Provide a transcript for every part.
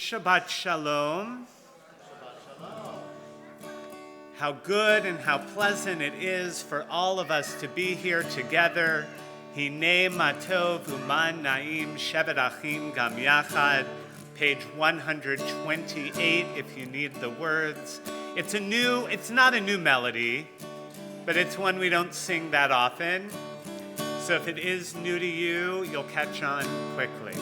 Shabbat Shalom. How good and how pleasant it is for all of us to be here together. Hine matov uman naim shevet achim gam yachad. Page 128 if you need the words. It's not a new melody, but it's one we don't sing that often. So if it is new to you, you'll catch on quickly.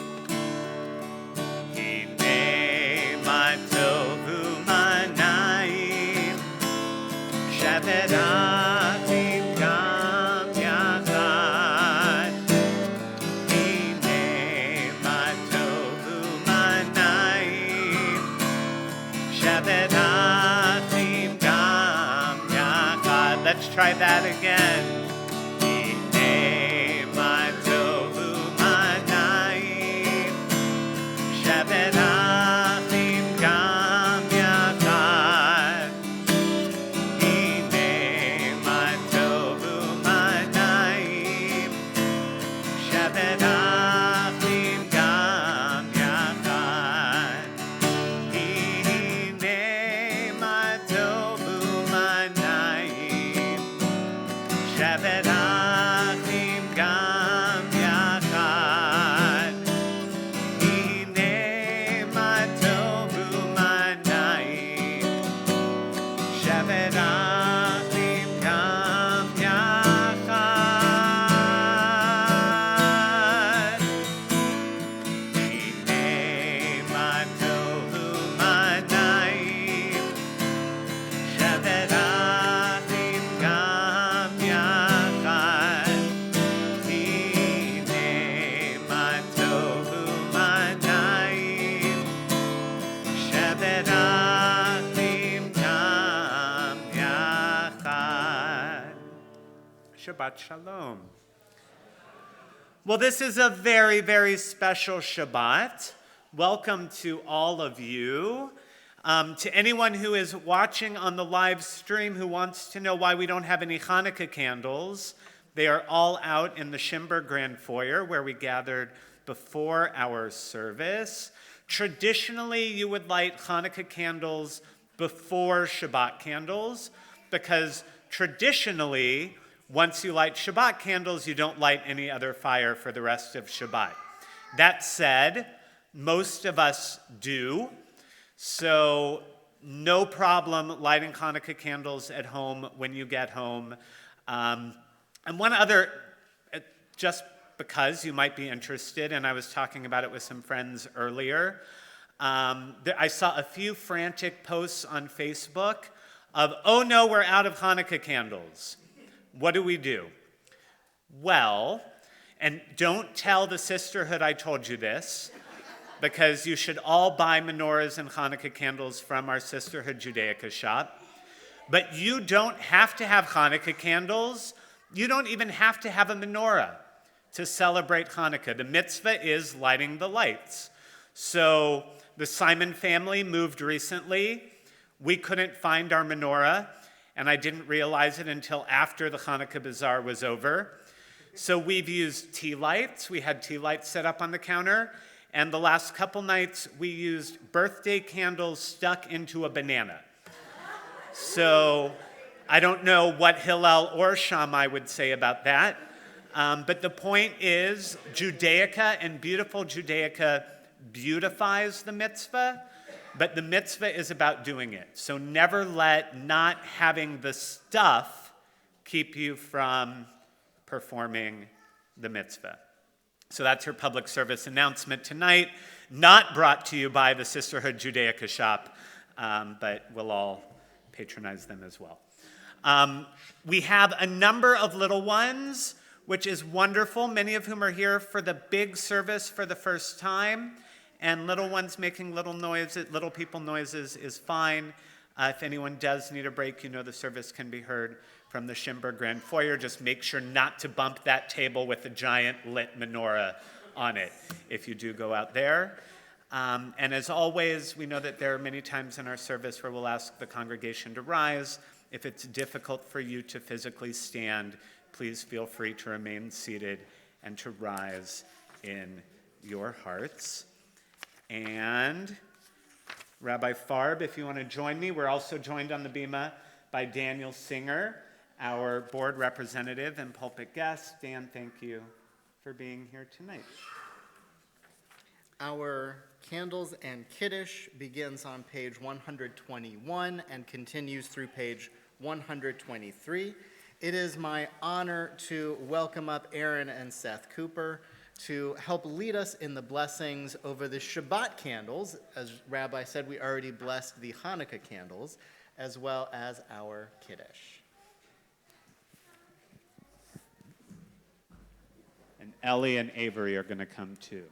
Hine matov uman naim shevet achim gam yachad. Hine matov uman naim shevet achim gam yachad. Let's try that again. Shabbat Shalom. Well, this is a very, very special Shabbat. Welcome to all of you. To anyone who is watching on the live stream who wants to know why we don't have any Hanukkah candles, they are all out in the Schimber Grand Foyer where we gathered before our service. Traditionally, you would light Hanukkah candles before Shabbat candles because traditionally, once you light Shabbat candles, you don't light any other fire for the rest of Shabbat. That said, most of us do, so no problem lighting Hanukkah candles at home when you get home. And one other, just because you might be interested, and I was talking about it with some friends earlier, I saw a few frantic posts on Facebook of, oh no, we're out of Hanukkah candles. What do we do? Well, and don't tell the sisterhood I told you this, because you should all buy menorahs and Hanukkah candles from our Sisterhood Judaica shop. But you don't have to have Hanukkah candles. You don't even have to have a menorah to celebrate Hanukkah. The mitzvah is lighting the lights. So the Simon family moved recently. We couldn't find our menorah, and I didn't realize it until after the Hanukkah Bazaar was over. So we've used tea lights. We had tea lights set up on the counter. And the last couple nights, we used birthday candles stuck into a banana. So I don't know what Hillel or Shammai would say about that. But the point is, Judaica and beautiful Judaica beautifies the mitzvah. But the mitzvah is about doing it. So never let not having the stuff keep you from performing the mitzvah. So that's your public service announcement tonight, not brought to you by the Sisterhood Judaica shop, but we'll all patronize them as well. We have a number of little ones, which is wonderful, many of whom are here for the big service for the first time. And little ones making little noises, little people noises is fine. If anyone does need a break, you know the service can be heard from the Schimber Grand Foyer. Just make sure not to bump that table with a giant lit menorah on it if you do go out there. And as always, we know that there are many times in our service where we'll ask the congregation to rise. If it's difficult for you to physically stand, please feel free to remain seated and to rise in your hearts. And Rabbi Farb, if you want to join me. We're also joined on the bima by Daniel Singer, our board representative and pulpit guest. Dan, thank you for being here tonight. Our Candles and Kiddush begins on page 121 and continues through page 123. It is my honor to welcome up Aaron and Seth Cooper to help lead us in the blessings over the Shabbat candles. As Rabbi said, we already blessed the Hanukkah candles, as well as our Kiddush. And Ellie and Avery are going to come too.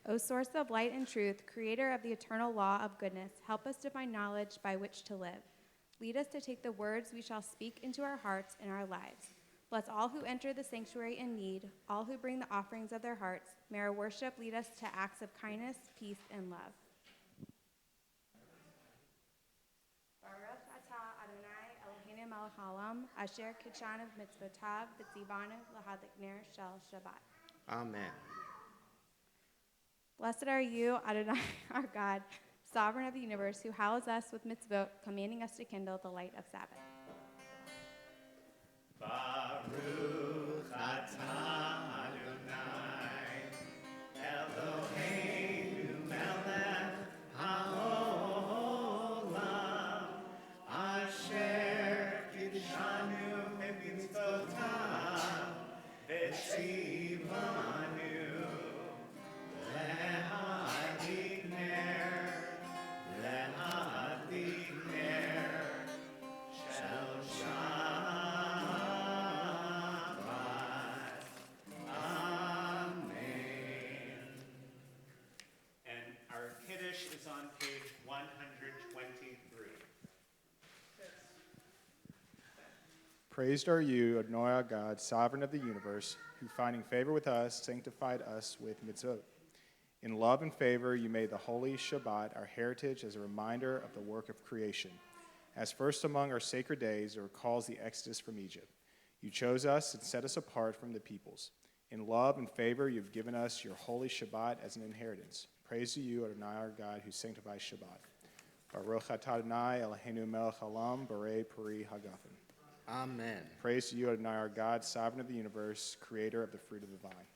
O source of light and truth, creator of the eternal law of goodness, help us to find knowledge by which to live. Lead us to take the words we shall speak into our hearts and our lives. Bless all who enter the sanctuary in need, all who bring the offerings of their hearts. May our worship lead us to acts of kindness, peace, and love. Baruch atah Adonai Eloheinu melech haolam, asher kitshanu mitzvotav v'tzivanu l'hadlikner shel Shabbat. Amen. Blessed are you, Adonai, our God, sovereign of the universe, who hallows us with mitzvot, commanding us to kindle the light of Sabbath. Baruch atah Adonai, Eloheinu melech haolam, asher kitshanu mitzvotav v'tzivanu on page 123. Praised are you, Adonai our God, sovereign of the universe, who finding favor with us, sanctified us with mitzvot. In love and favor, you made the holy Shabbat our heritage as a reminder of the work of creation. As first among our sacred days, it recalls the exodus from Egypt. You chose us and set us apart from the peoples. In love and favor, you've given us your holy Shabbat as an inheritance. Praise to you, Adonai our God, who sanctifies Shabbat. Baruch atah Adonai Eloheinu melech haolam, barei peri hagafen. Amen. Praise to you, Adonai our God, sovereign of the universe, creator of the fruit of the vine.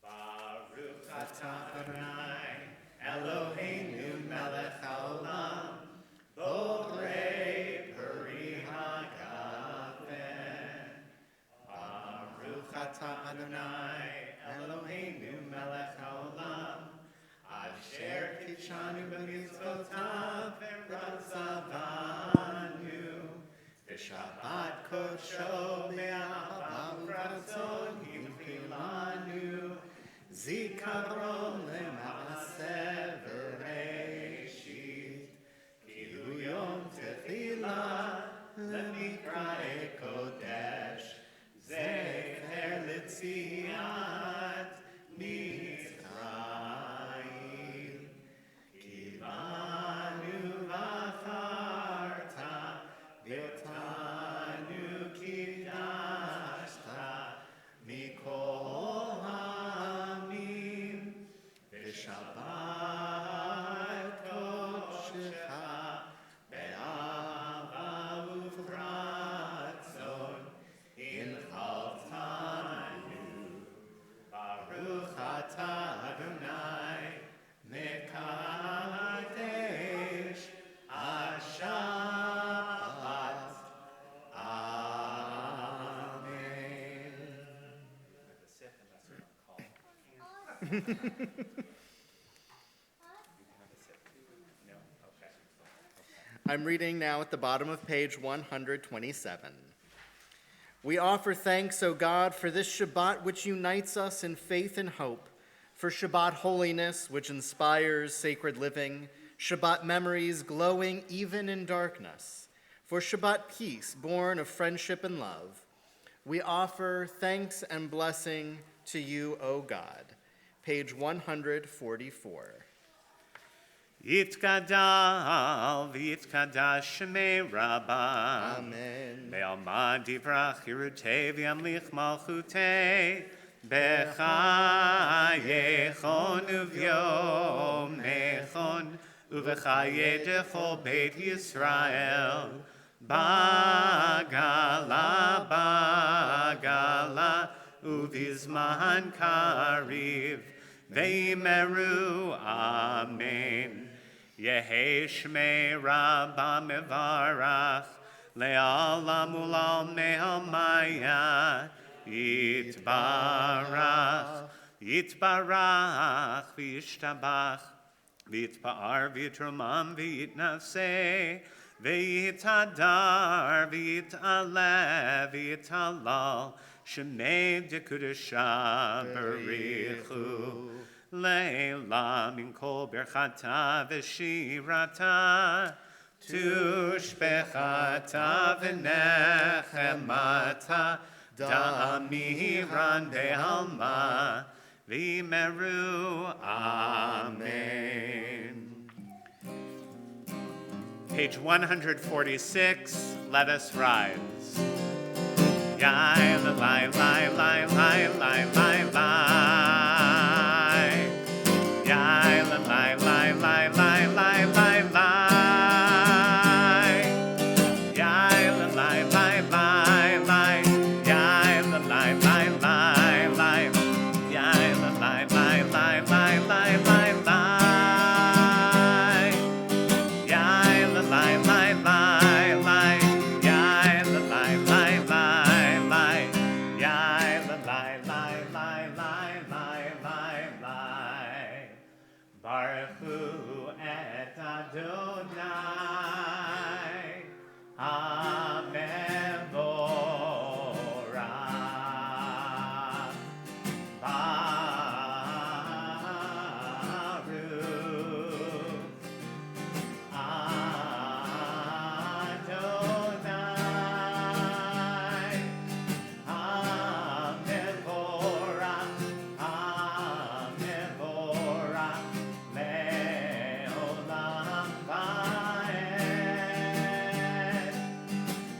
Baruch atah Adonai Eloheinu melech haolam, barei peri hagafen. Baruch atah Adonai Eloheinu melech haolam, asher kitshanu b'mitzvotav v'ratzavanu, v'shabbat kodsho be'ahava u'ratzon himchilanu, zikaron le'maaseh v'reishit, ki hu yom tefillah le'mikra'e kodesh, zecher l'tziat Mitzrayim, kivanu v'acharta, v'otanu kidashta, mikol ha'amim, v'shabbat kodshecha, be'ahava u'v'ratzon, inchaltanu. Baruch atah Adonai, mekadesh ha-Shabbat. Amen. I'm reading now at the bottom of page 127. We offer thanks, O God, for this Shabbat which unites us in faith and hope, for Shabbat holiness which inspires sacred living, Shabbat memories glowing even in darkness, for Shabbat peace born of friendship and love. We offer thanks and blessing to you, O God. Page 144. Yitgadal v'yitkadash shemei Rabbah. Amen. Be'alma divrach hirutei v'yamlich malchutei. Bechayechon uvyomechon uv'chayedecho Beit Yisrael. Bagala, bagala, uvizman kariv, veimeru, amen. Yehi shmei Rabba mevarach, le'alam ulam me'almaya, yitbarach, yitbarach, v'yishtabach, v'yitpa'ar, v'yitromam, v'yitnaseh, V'yitadar, v'yitaleh, v'yitalal, shemei dekudesha barichu, leila min kol berchata v'shirata, tushbechata v'nechemata, da'amiran be'alma, v'imeru, amen. Page 146, let us rise. Yai, la, lai, lai, lai, lai, lai, lai, lai. Yai, la, lai, lai, lai, lai, lai, lai, lai. Yai, la, lai, lai, lai, lai. Yai, la, lai, lai, lai, lai. Yai, la, lai, lai, lai, lai, lai, lai, lai. Baruchu et Adonai, Amen Vorach, Baruch Adonai, Amen Vorach, Amen Vorach, Le'olam Vaed.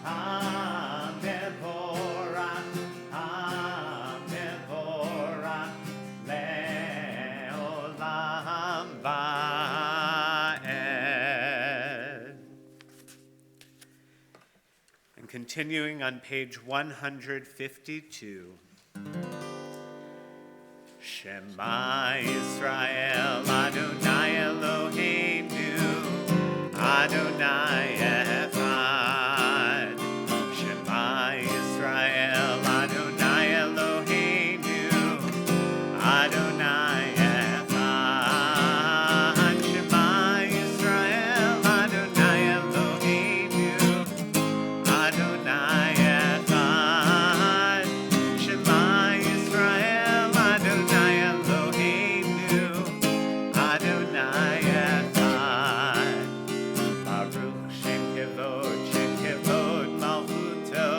Amen Vorach, Amen Vorach, Le'olam Vaed. And continuing on page 152. Shema Yisrael, Adonai Eloheinu, Adonai Echad. Shema Yisrael, Adonai Eloheinu, Adonai Echad. Shema Yisrael, Adonai Eloheinu, Adonai Echad. Shema Yisrael, Adonai Eloheinu, Adonai Echad. Baruch Shem Kevod Malchuto,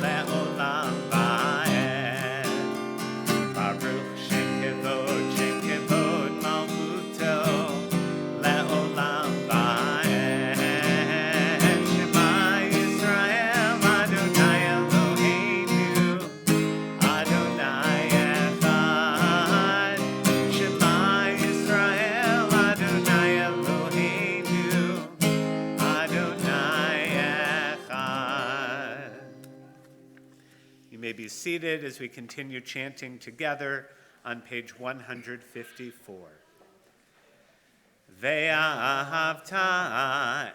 Le'olam Vaed. Baruch Shem Kevod Malchuto, Le'olam Vaed. Shema Yisrael, Adonai Eloheinu, Adonai Echad. Shema Yisrael, Adonai Eloheinu, Adonai Echad. You may be seated as we continue chanting together on page 154. Ve'ahavta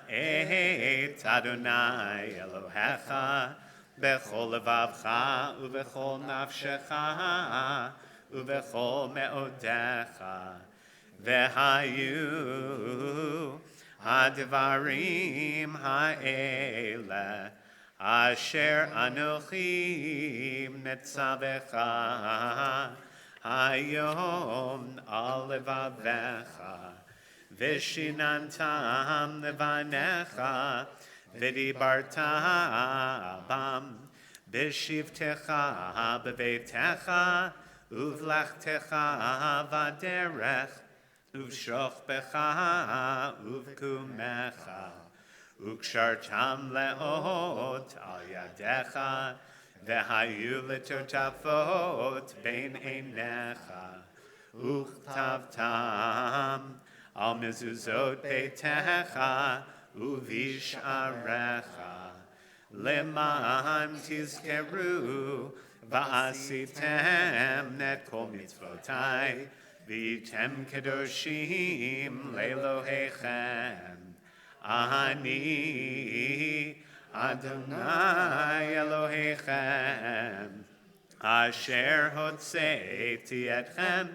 et Adonai Elohecha bechol levavcha uvechol nafshecha uvechol me'odecha ve'hayu advarim ha'ele asher anochim netzavecha hayom al levavecha Vishinantam levanecha, vidibarta bam, bishivtecha bevetecha, uvlachtecha vaderech, ושוכבך ובקומך, וקשרתם לאות על ידיך, והיו לטוטפות בין עיניך, וכתבתם על מזוזות ביתך ובשעריך, למען תזכרו ועשיתם את כל מצוותי, והייתם קדושים לאלוהיכם. אני אדוני אלוהיכם, אשר הוצאתי אתכם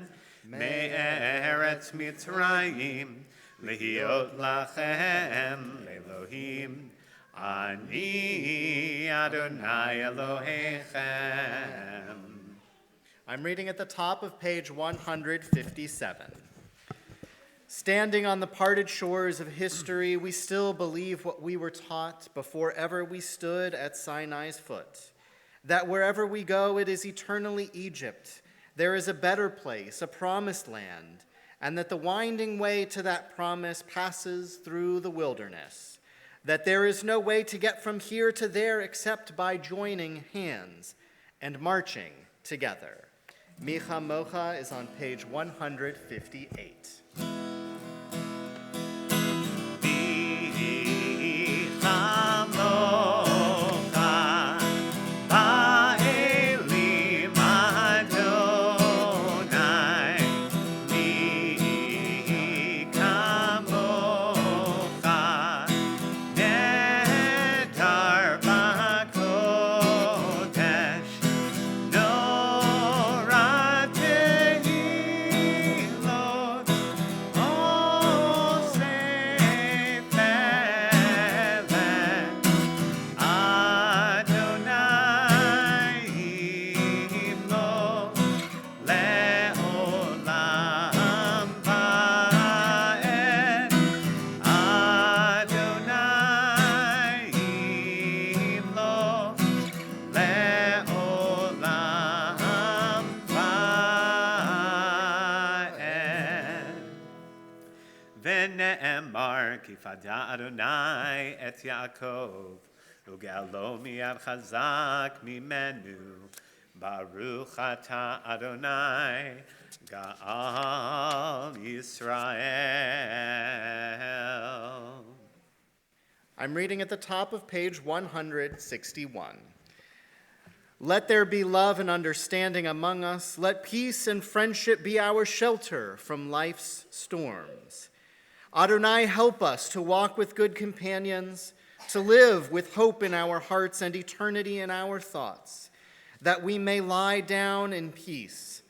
מארץ מצרים, להיות לכם לאלוהים. אני אדוני אלוהיכם. I'm reading at the top of page 157. Standing on the parted shores of history, we still believe what we were taught before ever we stood at Sinai's foot, that wherever we go, it is eternally Egypt. There is a better place, a promised land, and that the winding way to that promise passes through the wilderness, that there is no way to get from here to there except by joining hands and marching together. Micha Mocha is on page 158. כי פדה אדוני את יעקב, וגאלו מיד חזק ממנו. ברוך אתה אדוני, גאל ישראל. I'm reading at the top of page 161. Let there be love and understanding among us. Let peace and friendship be our shelter from life's storms. Adonai, help us to walk with good companions, to live with hope in our hearts and eternity in our thoughts, that we may lie down in peace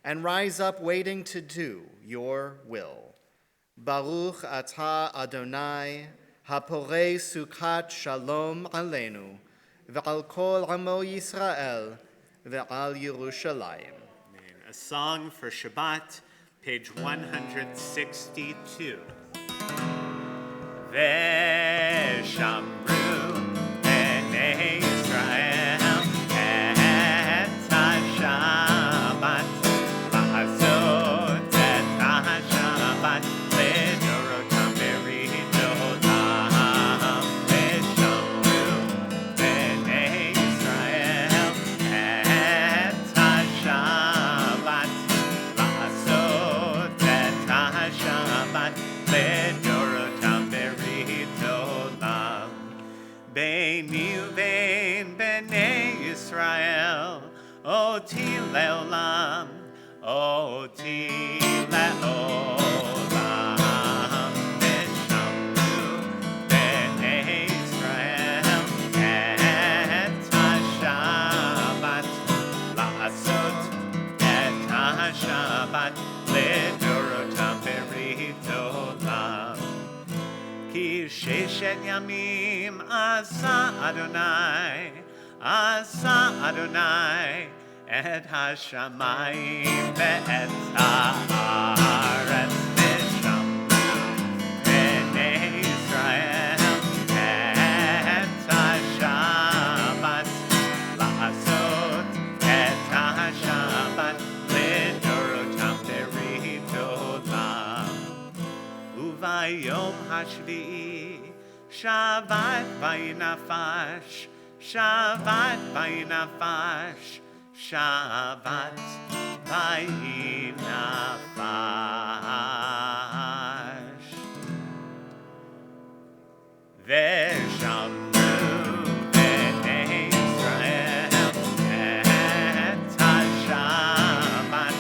and rise up waiting to do your will. Baruch atah Adonai, haporei sukat shalom aleinu, ve'al kol amo Yisrael, ve'al Yerushalayim. A song for Shabbat, page 162. Veshamru bnei Yisrael et HaShabbat la'asot et HaShabbat לדורותם בריתותם. ושמרו בני ישראל את השבת לעשות את השבת לדורותם בריתותם. ביני ובין בני ישראל אותי לעולם, אותי לעולם. ושמרו בני ישראל את השבת לעשות את השבת לדורותם בריתותם. כי ששת ימים עשה אדוני את השמיים ואת הארץ. ושמרו בני ישראל את השבת לעשות את השבת לדורותם בריתותם. hashvi'i. Shabbat vayinafash. Shabbat vayinafash. Shabbat vayinafash. Veshamru b'nei Israel et ha-Shabbat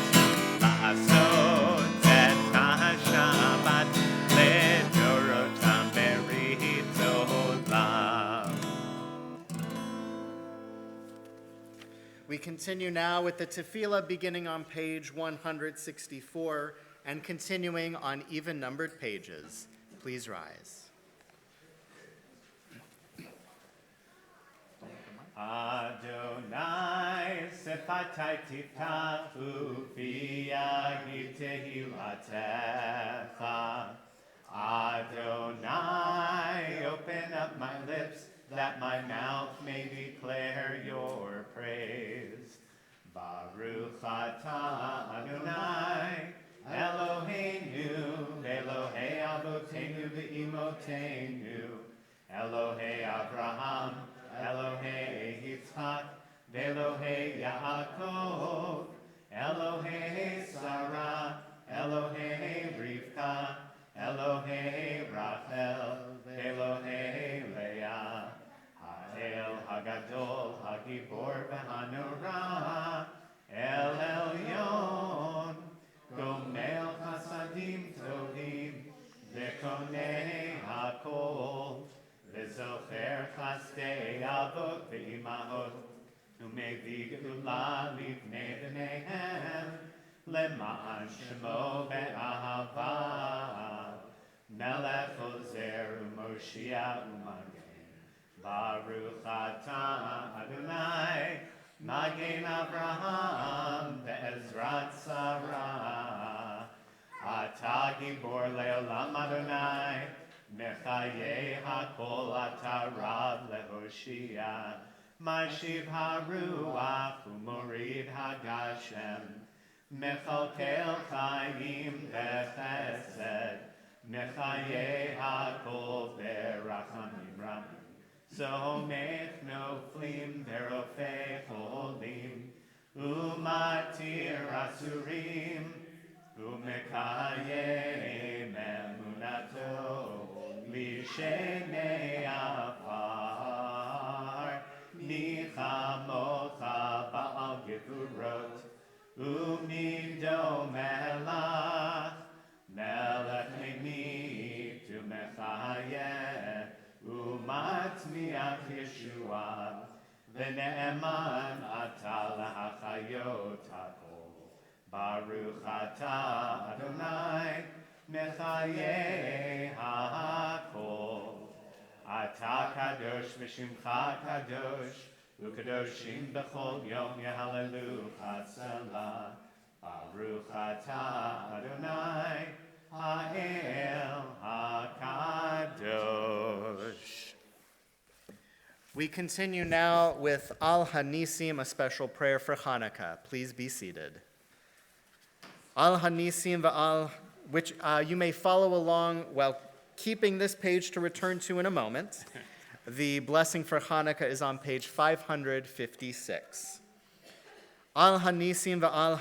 la'asot et ha-Shabbat ledorotam berit olam. We continue now with the tefillah beginning on page 164 and continuing on even-numbered pages. Please rise. Adonai sefatai tiftachu v'yagid tehilatecha. Adonai, open up my lips that my mouth may declare your praise. Baruch atah Adonai, Eloheinu, Elohei Avotenu v'Imotenu, Elohei Abraham, Elohei Yitzchak, Elohei Yaakov, Elohei Sarah, Elohei Rivka, Elohei Rachel, Elohei Leah, Ha'el Hagadol, Hagibor v'Hanorah, El Elyon, Gomel Chasadim Tovim, V'konei Hakol, V'zocher chasdei avot v'imahot, u'mevii geula livnei b'neihem, למען שמו באהבה, מלך עוזר ומושיע ומגן. ברוך אתה אדוני, מגן אברהם בעזרת שרה. אתה גיבור לעולם אדוני, מחיי הכל אתה רב להושיע. משיב הרוח ומוריד הגשם, מכלכל חיים בחסד, מחיי הכל ברחמים רבים. סומך נופלים ורופא חולים, ומתיר אסורים, ומקיים אמונתו לשני עפר. ניחמוך בעל גבורות, ומידו מלך, מלך ממית ומחיה, ומצמיח ישועה, ונאמן אתה להחיות הכל. ברוך אתה אדוני, מחיי הכל. אתה קדוש ושמך קדוש, וקדושים בכל יום יהללוך הצלה. ברוך אתה אדוני, האל הקדוש. We continue now with Al Hanisim, a special prayer for Hanukkah. Please be seated. Al Hanisim va'al, which you may follow along while keeping this page to return to in a moment. The blessing for Hanukkah is on page 556. Al Hanisim va'al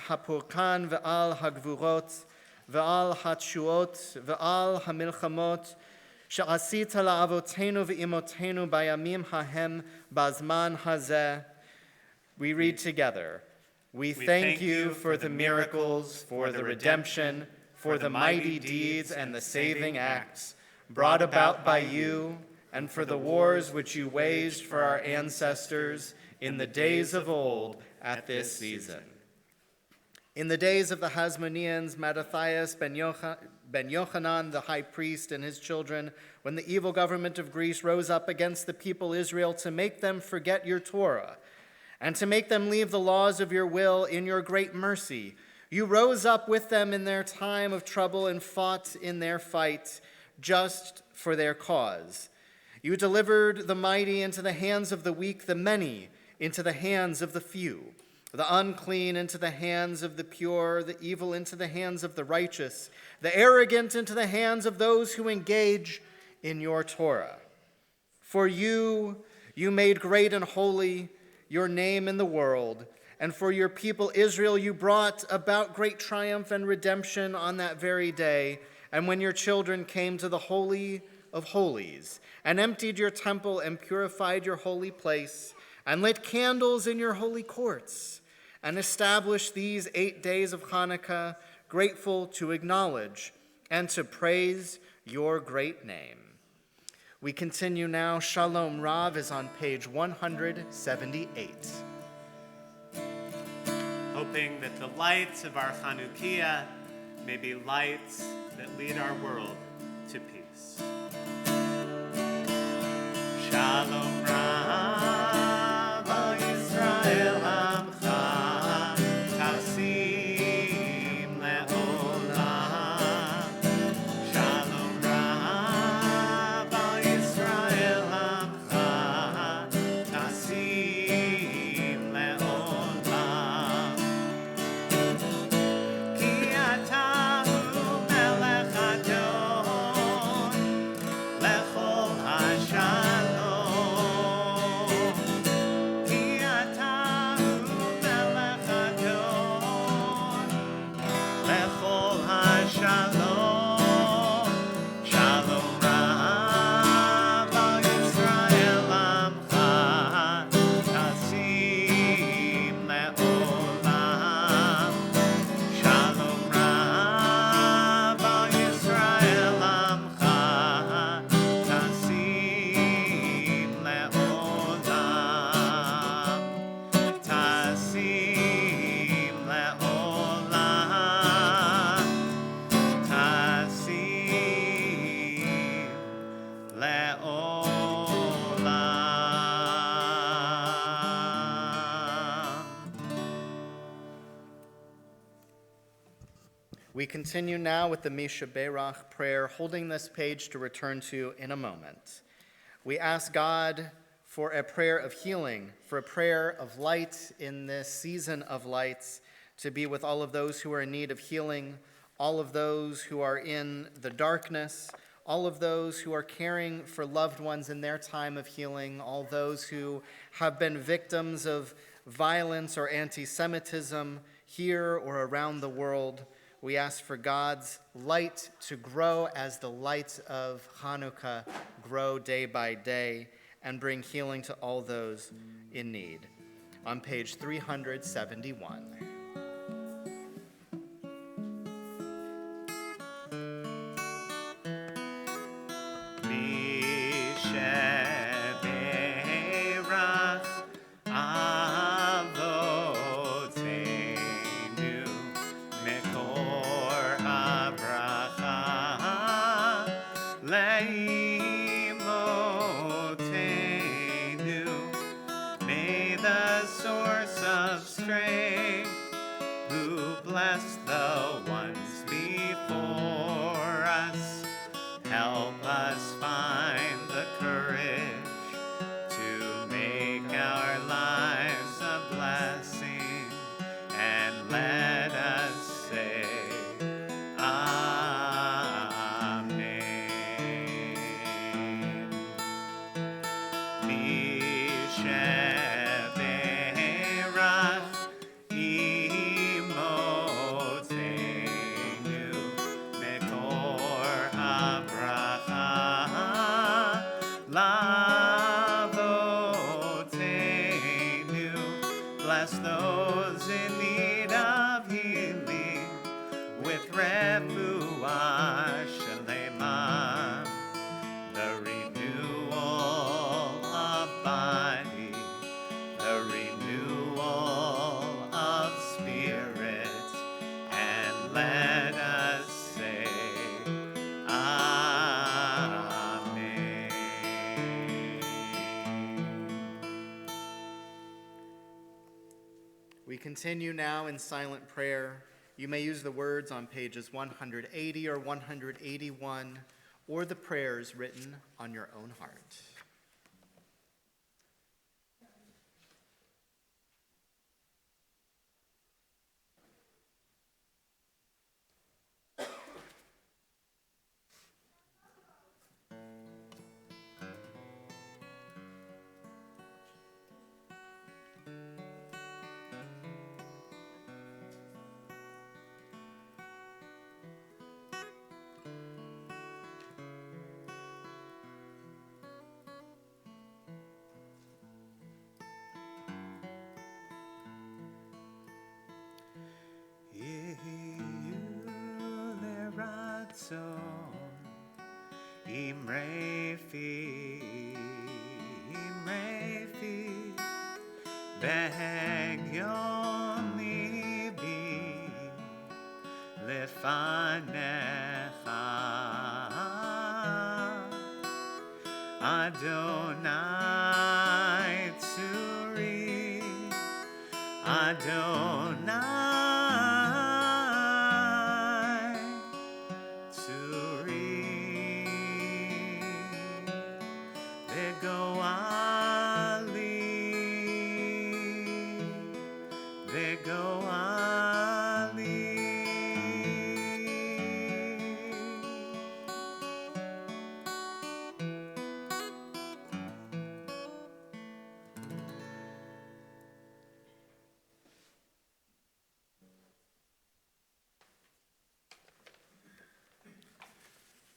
hapurkan va'al hagvurot va'al hatshuot va'al hamilchamot she'asita la'avotenu v'imotenu bayamim hahem bazman hazeh. We read together. We thank you for the miracles, for the redemption, for the mighty deeds and the saving acts brought about by you, and for the wars which you waged for our ancestors in the days of old at this season. In the days of the Hasmoneans, Mattathias ben Yochanan, the high priest, and his children, when the evil government of Greece rose up against the people Israel to make them forget your Torah, and to make them leave the laws of your will in your great mercy, you rose up with them in their time of trouble and fought in their fight just for their cause. You delivered the mighty into the hands of the weak, the many into the hands of the few. the unclean into the hands of the pure, the evil into the hands of the righteous, the arrogant into the hands of those who engage in your Torah. For you made great and holy your name in the world, and for your people Israel you brought about great triumph and redemption on that very day, and when your children came to the Holy of Holies, and emptied your temple and purified your holy place, and lit candles in your holy courts, and established these 8 days of Hanukkah, grateful to acknowledge and to praise your great name. We continue now. Shalom Rav is on page 178. Hoping that the lights of our Chanukiah may be lights that lead our world to peace. Shalom Rav, Al Yisrael Amcha, Tasim Le'olam. Shalom Rav, Al Yisrael Amcha, Tasim Le'olam. Ki atahu melech adon, lechol hashalom. Ki atahu melech adon, lechol hashalom. Shalom Rav, Al Yisrael Amcha, Tasim Le'olam. Shalom Rav, Al Yisrael Amcha, Tasim Le'olam. Tasim Le'olam. Tasim Le'olam. We continue now with the Misha Berach prayer, holding this page to return to in a moment. We ask God for a prayer of healing, for a prayer of light in this season of lights, to be with all of those who are in need of healing, all of those who are in the darkness, all of those who are caring for loved ones in their time of healing, all those who have been victims of violence or anti-Semitism here or around the world. We ask for God's light to grow as the lights of Hanukkah grow day by day and bring healing to all those in need. On page 371. Misheberach Avoteinu Mekor Habracha Leimotenu. May the source of strength, who blessed the ones before us, help us find the courage to make our lives a blessing, and let us say, Amen. Misheberach Imotenu Mekor Habracha Lavotenu. Bless those in need of healing with refuah shalema, the renewal of body, the renewal of spirit, and let us say, Amen. We continue now in silent prayer. You may use the words on pages 180 or 181, or the prayers written on your own heart. Imrefi, Behegyon libi lefanecha Adonai tzuri Adonai tzuri Begoali Begoali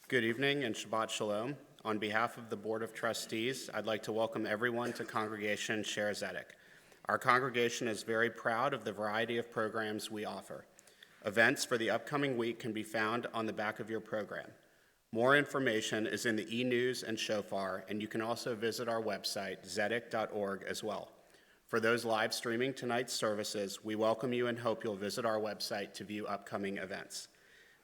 Good evening and Shabbat Shalom. On behalf of the Board of Trustees, I'd like to welcome everyone to Congregation Sher Zedek. Our congregation is very proud of the variety of programs we offer. Events for the upcoming week can be found on the back of your program. More information is in the e-news and shofar, and you can also visit our website, zedek.org, as well. For those live streaming tonight's services, we welcome you and hope you'll visit our website to view upcoming events.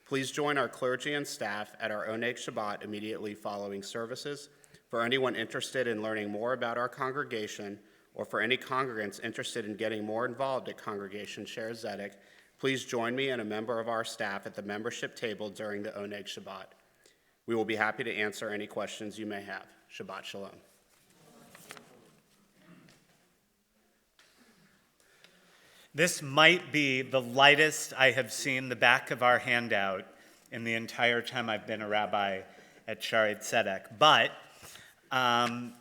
Please join our clergy and staff at our Oneg Shabbat immediately following services. For anyone interested in learning more about our congregation, or for any congregants interested in getting more involved at Congregation Sher Zedek, please join me and a member of our staff at the membership table during the Oneg Shabbat. We will be happy to answer any questions you may have. Shabbat Shalom. This might be the lightest I have seen the back of our handout in the entire time I've been a rabbi at Shaarei Tzedek. But I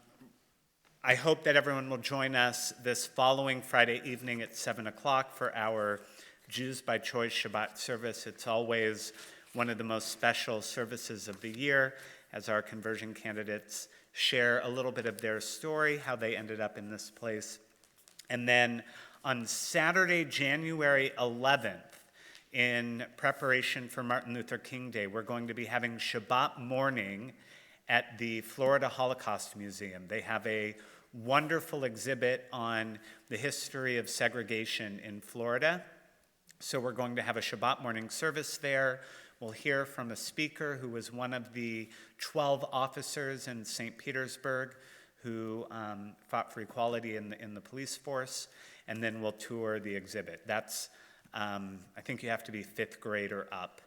hope that everyone will join us this following Friday evening at 7 o'clock for our Jews by Choice Shabbat service. It's always one of the most special services of the year as our conversion candidates share a little bit of their story, how they ended up in this place. And then on Saturday, January 11th, in preparation for Martin Luther King Day, we're going to be having Shabbat morning at the Florida Holocaust Museum. They have a wonderful exhibit on the history of segregation in Florida. So we're going to have a Shabbat morning service there. We'll hear from a speaker who was one of the 12 officers in St. Petersburg who fought for equality in the police force. And then we'll tour the exhibit. That's, I think you have to be fifth grade or up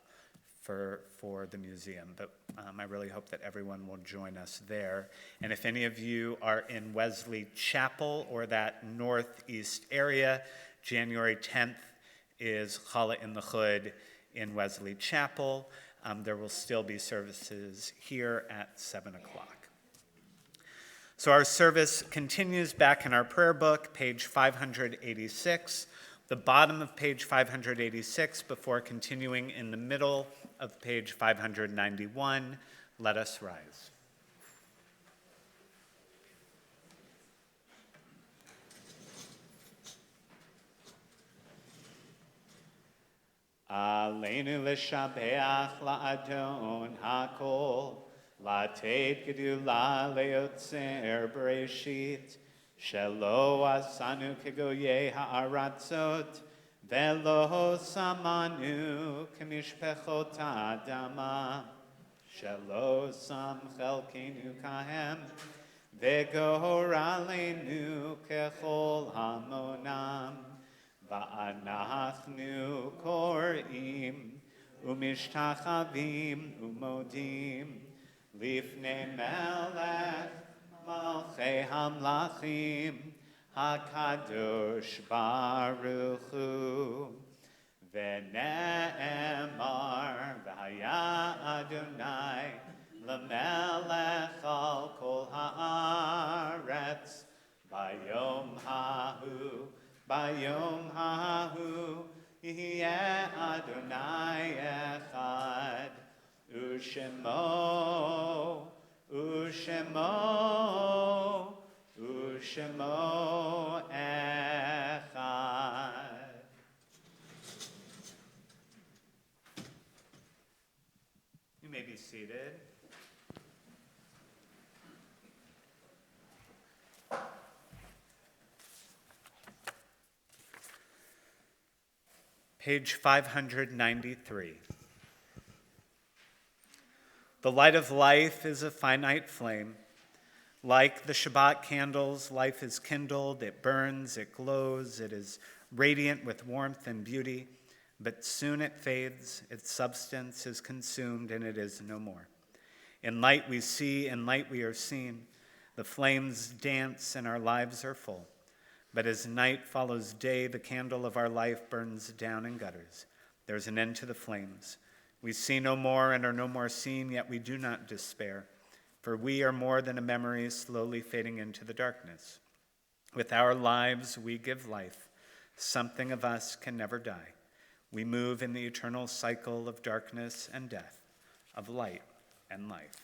for the museum, but I really hope that everyone will join us there. And if any of you are in Wesley Chapel or that northeast area, January 10th is Challah in the Hood in Wesley Chapel. There will still be services here at 7 o'clock. So our service continues back in our prayer book, page 586, the bottom of page 586, before continuing in the middle of page 591. Let us rise. Aleinu l'shabeach la'adon hakol, Lateit gedula leotzer bereshit, shelo asanu kegoye ha'aratzot, velo samanu kemishpechot adama, shelo sam chelkenu kahem, vegoralenu kechol hamonam, va'anachnu korim, umishtachavim umodim, Lifnei melech malchei hamlachim hakadosh baruch hu v'ne'emar v'haya Adonai l'melech al kol haaretz bayom hahu yeh Adonai echad Ushemo echad. You may be seated. page 593. The light of life is a finite flame. Like the Shabbat candles, life is kindled, it burns, it glows, it is radiant with warmth and beauty, but soon it fades, its substance is consumed, and it is no more. In light we see, in light we are seen. The flames dance and our lives are full. But as night follows day, the candle of our life burns down in gutters. There's an end to the flames. We see no more and are no more seen, yet we do not despair. For we are more than a memory slowly fading into the darkness. With our lives we give life. Something of us can never die. We move in the eternal cycle of darkness and death, of light and life.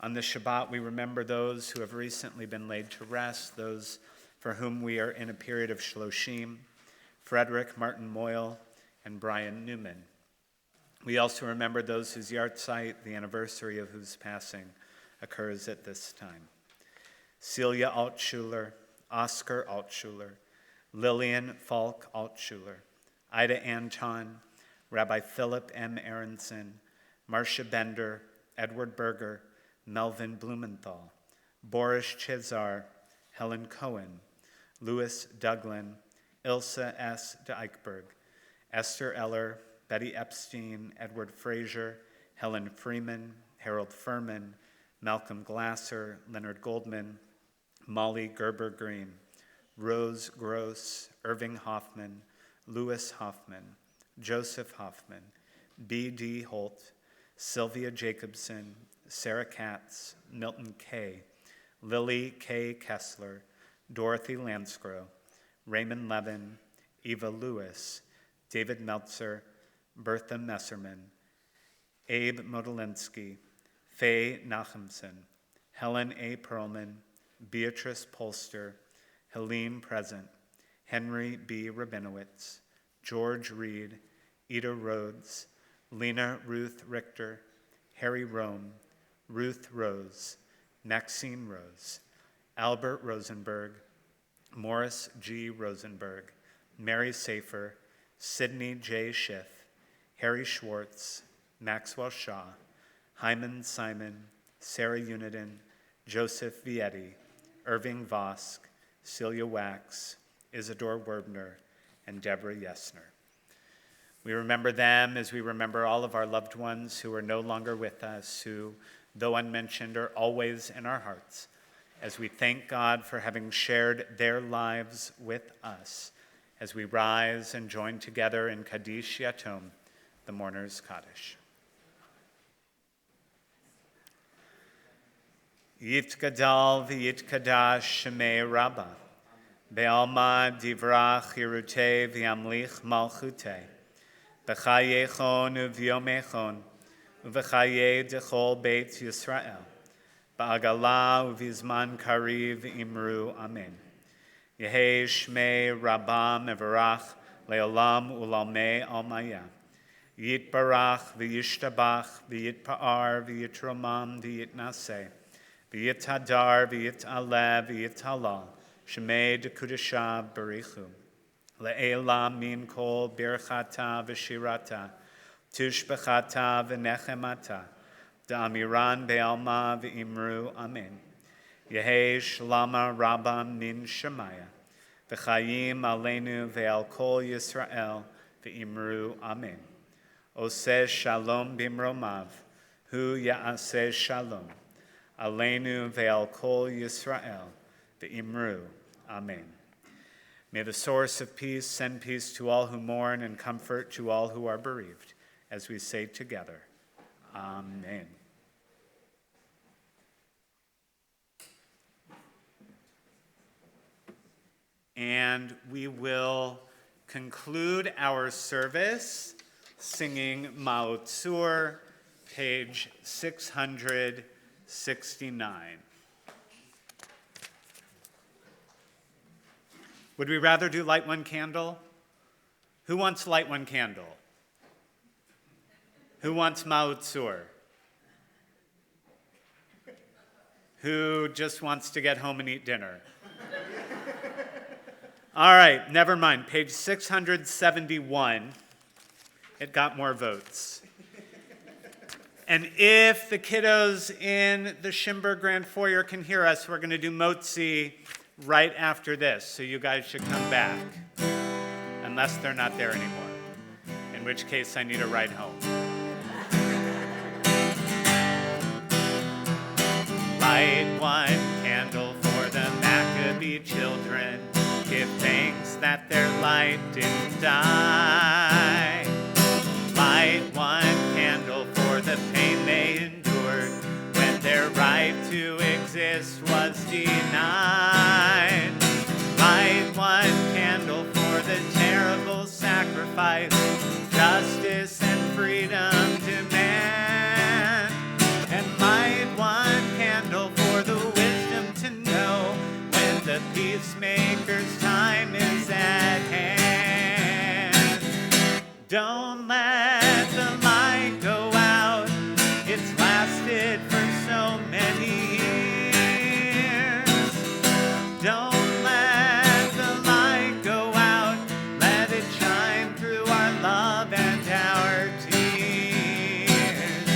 On this Shabbat, we remember those who have recently been laid to rest, those for whom we are in a period of Shloshim, Frederick Martin Moyle and Brian Newman. We also remember those whose yahrzeit, the anniversary of whose passing, occurs at this time. Celia Altshuler, Oscar Altshuler, Lillian Falk Altshuler, Ida Anton, Rabbi Philip M. Aronson, Marcia Bender, Edward Berger, Melvin Blumenthal, Boris Chezar, Helen Cohen, Louis Douglin, Ilsa S. de Eichberg, Esther Eller, Betty Epstein, Edward Frazier, Helen Freeman, Harold Furman, Malcolm Glasser, Leonard Goldman, Molly Gerber Green, Rose Gross, Irving Hoffman, Louis Hoffman, Joseph Hoffman, B.D. Holt, Sylvia Jacobson, Sarah Katz, Milton Kay, Lily K. Kessler, Dorothy Lansgrow, Raymond Levin, Eva Lewis, David Meltzer, Bertha Messerman, Abe Modolinsky, Faye Nachemson, Helen A. Perlman, Beatrice Polster, Helene Present, Henry B. Rabinowitz, George Reed, Ida Rhodes, Lena Ruth Richter, Harry Rome, Ruth Rose, Maxine Rose, Albert Rosenberg, Morris G. Rosenberg, Mary Safer, Sidney J. Schiff, Harry Schwartz, Maxwell Shaw, Hyman Simon, Sarah Uniden, Joseph Vietti, Irving Vosk, Celia Wax, Isidore Werbner, and Deborah Yesner. We remember them as we remember all of our loved ones who are no longer with us, who, though unmentioned, are always in our hearts, as we thank God for having shared their lives with us, as we rise and join together in Kaddish Yatom, the mourner's Kaddish. Yitgadal v'yitkadash shemei Rabbah, be'alma divrach yirutei v'yamlich malchutei, b'chayechon u'vyomechon, u'v'chayei dechol beit Yisrael, ba'agala u'vizman kariv imru amen. Yehei shmei Rabbah mevarach le'olam u'lalmei almaya. Yitbarach v'yishtabach v'yitpa'ar v'yitromam v'yitnaseh. V'yithadar v'yit'aleh v'yit'halal, shemei dekudesha barichu. Le'elam min kol birchata v'shirata, tushbechata v'nechemata, da'amiran be'alma v'imru amen. Yehei shlama rabam min shemaya, v'chayim aleinu ve'al kol Yisrael v'imru amen. Oseh shalom bimromav, hu ya'aseh shalom. Aleinu ve'al kol Yisrael, v'imru, amen. May the source of peace send peace to all who mourn and comfort to all who are bereaved, as we say together, amen. And we will conclude our service singing Ma'otzur, page 669. Would we rather do light one candle? Who wants light one candle? Who wants Ma'otzur? Who just wants to get home and eat dinner? All right, never mind. Page 671. It got more votes. And if the kiddos in the Schimber Grand Foyer can hear us, we're going to do Motzi right after this. So you guys should come back. Unless they're not there anymore. In which case, I need a ride home. Light one candle for the Maccabee children. Give thanks that their light didn't die. Light one candle for the pain they endured when their right to exist was denied. Light one candle for the terrible sacrifice justice and freedom demand. And light one candle for the wisdom to know when the peacemaker's time is at hand. Don't let the light go out. It's lasted for so many years. Don't let the light go out. Let it shine through our love and our tears.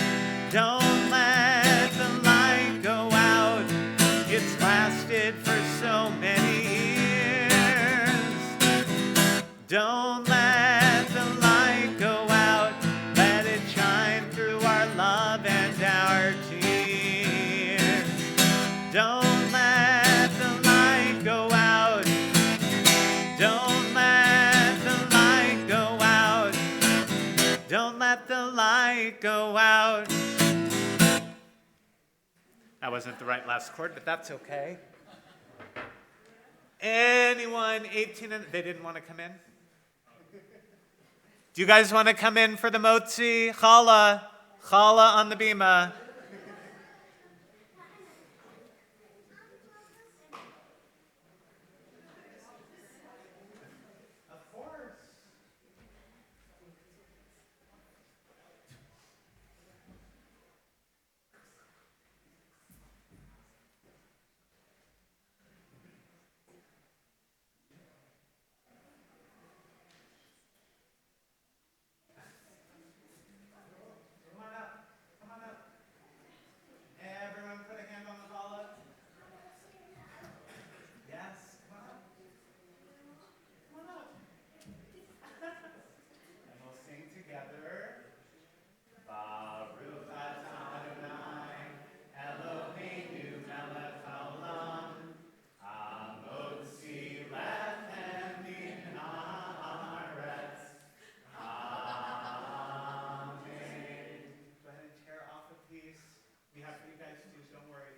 Don't let the light go out. It's lasted for so many years. Don't let the light go out. Let it shine through our love and our tears. Don't let the light go out. Don't let the light go out. Don't let the light go out. That wasn't the right last chord, but that's okay. Anyone 18 and they didn't want to come in? Do you guys want to come in for the Motzi? Chala on the bima. Of course. Come on up. Everyone put a hand on the chala. Yes, come on up. Come on up. And we'll sing together. Baruch atah Adonai, Eloheinu melech haolam, hamotzi lechem min haaretz. Amen. Go ahead and tear off a piece. We have for you guys too, so don't worry.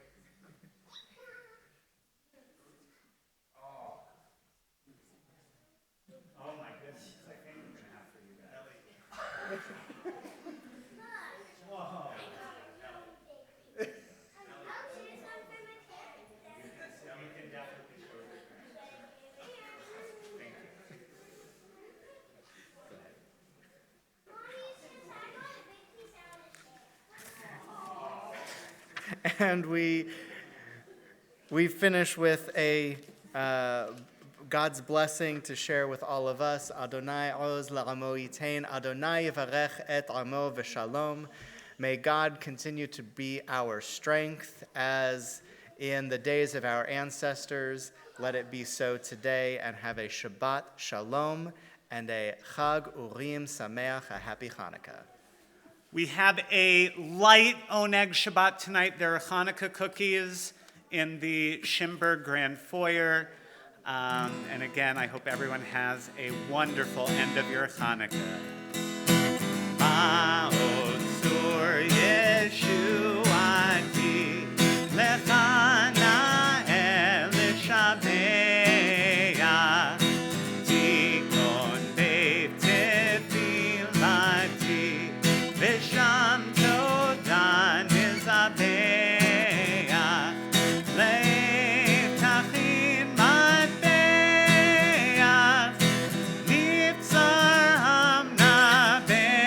Oh my goodness, I think we're gonna have for you guys. Whoa. You can definitely show your parents. Thank you. Go ahead. And we finish with a God's blessing to share with all of us. Adonai oz la'amo yitain, Adonai yivarech et amo v'shalom. May God continue to be our strength as in the days of our ancestors. Let it be so today, and have a Shabbat Shalom and a Chag Urim Sameach, a happy Hanukkah. We have a light Oneg Shabbat tonight. There are Hanukkah cookies in the Schimber Grand Foyer. And again, I hope everyone has a wonderful end of your Hanukkah. Ma'od sur Yeshuati lecha na'el l'shabeach tikon beit tefilati v'sham todah nizabeach le'tachin matbeach niftzar hamnabeach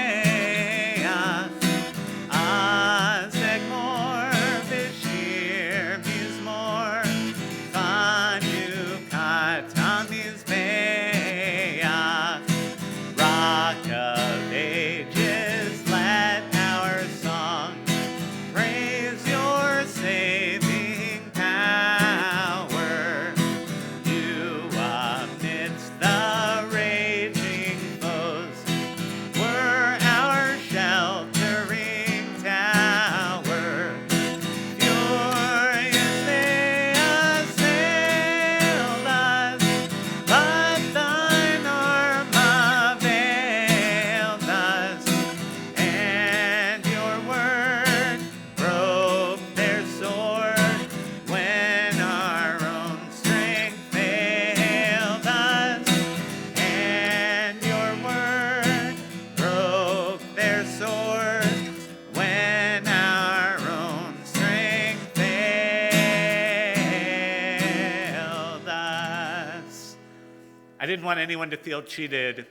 didn't want anyone to feel cheated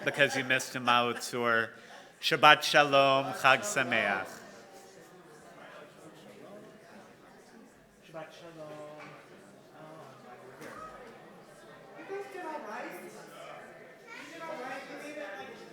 because you missed him out, or Shabbat Shalom, Chag Sameach. Shabbat Shalom. You guys did all right. You did all right. You made it like